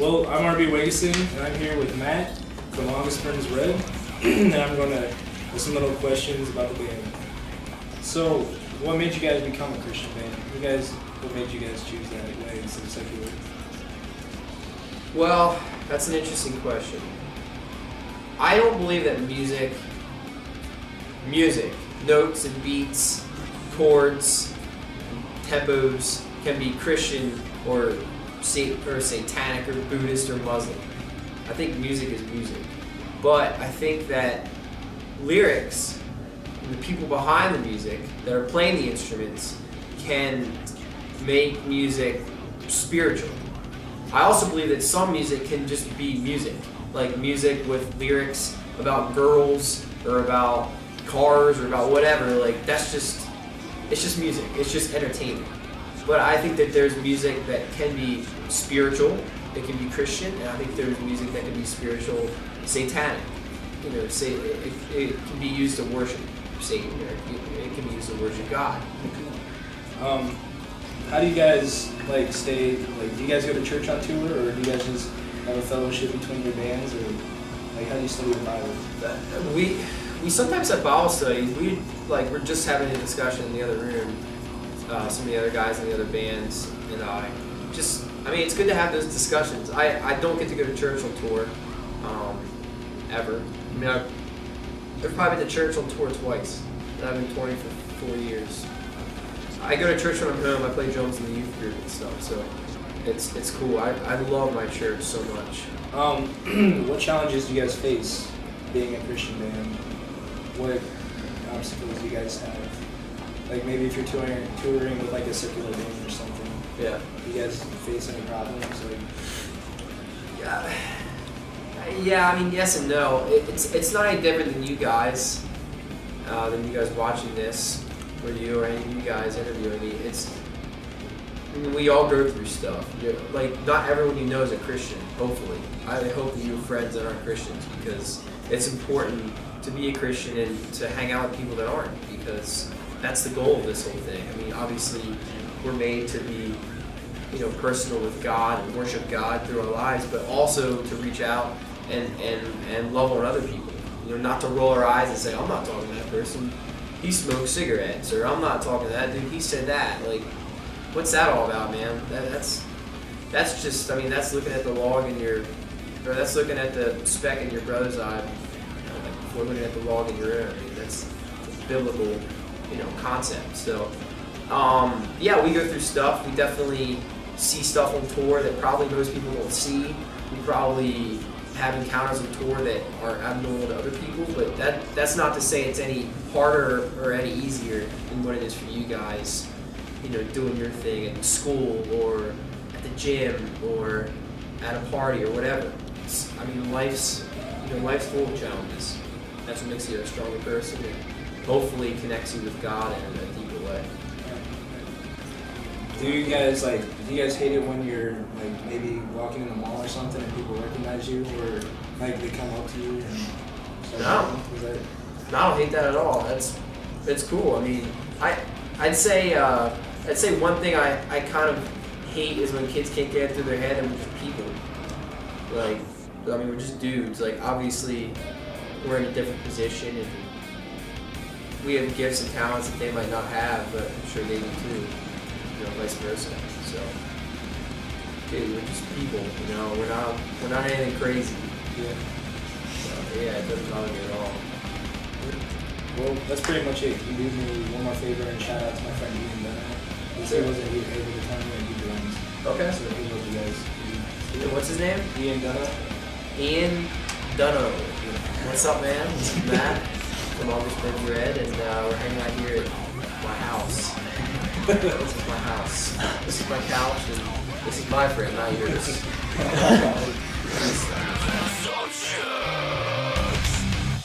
Well, I'm RB Wageson, and I'm here with Matt from Longest Springs Red, and I'm going to with some little questions about the band. So, what made you guys become a Christian band? What made you guys choose that way instead of secular? Well, that's an interesting question. I don't believe that music, notes and beats, chords, tempos can be Christian or satanic or Buddhist or Muslim. I think music is music. But I think that lyrics and the people behind the music that are playing the instruments can make music spiritual. I also believe that some music can just be music, like music with lyrics about girls or about cars or about whatever. Like it's just music. It's just entertainment. But I think that there's music that can be spiritual, that can be Christian, and I think there's music that can be spiritual, satanic. You know, it can be used to worship Satan, or it can be used to worship God. How do you guys stay? Do you guys go to church on tour, or do you guys just have a fellowship between your bands, or how do you study the Bible? We sometimes have Bible studies. We're just having a discussion in the other room. Some of the other guys in the other bands and it's good to have those discussions. I don't get to go to church on tour, ever. I mean, I've probably been to church on tour twice, and I've been touring for 4 years. I go to church when I'm home. I play drums in the youth group and stuff, so it's cool. I love my church so much. What challenges do you guys face being a Christian band? What obstacles do you guys have? Maybe if you're touring with a secular band or something. Yeah. Do you guys face any problems? Yeah, I mean, yes and no. It's not any different than you guys watching this, or you or any of you guys interviewing me. We all go through stuff. Not everyone you know is a Christian, hopefully. I hope that you have friends that aren't Christians, because it's important to be a Christian and to hang out with people that aren't, because that's the goal of this whole thing. I mean, obviously, we're made to be, personal with God and worship God through our lives, but also to reach out and love on other people. Not to roll our eyes and say, I'm not talking to that person, he smokes cigarettes, or I'm not talking to that dude, he said that. What's that all about, man? That's just, that's looking at the log in that's looking at the speck in your brother's eye, before looking at the log in your own. That's biblical, concept. So, we go through stuff. We definitely see stuff on tour that probably most people don't see. We probably have encounters on tour that are abnormal to other people, but that's not to say it's any harder or any easier than what it is for you guys, doing your thing at school or at the gym or at a party or whatever. Life's full of challenges. That's what makes you a stronger person, and hopefully connects you with God in a deeper way. Do you guys hate it when you're maybe walking in the mall or something and people recognize you, or they come up to you and No, I don't hate that at all. It's cool. I mean, I'd say one thing I kind of hate is when kids can't get it through their head and we're just people. We're just dudes. Obviously, we're in a different position and we have gifts and talents that they might not have, but I'm sure they do too. Vice versa. So, dude, we're just people. We're not anything crazy. Yeah. So, it doesn't bother me at all. Well, that's pretty much it. You did me one more favor, and shout out to my friend Ian Dunno. He wasn't able to come here and do drums. Okay. So here's what you guys do. What's his name? Ian Dunno. Ian Dunno. What's up, man? This is Matt from Longest Springs Red, and we're hanging out here at my house. This is my house. This is my couch, and this is my friend, not yours.